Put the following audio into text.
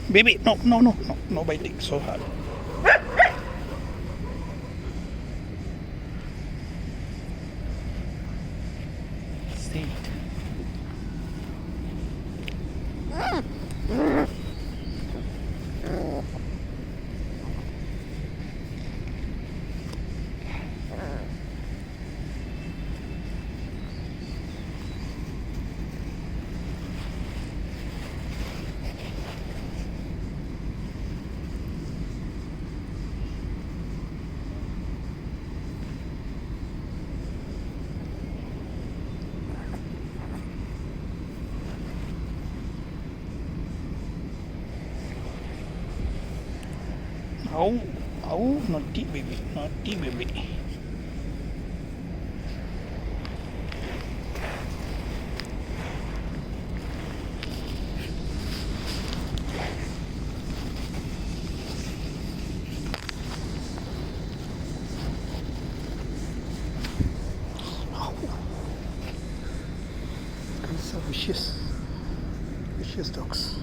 Baby, no, no, no, no, no biting so hard. Stay. Oh, oh, naughty baby, naughty baby. Oh, these are vicious, vicious dogs.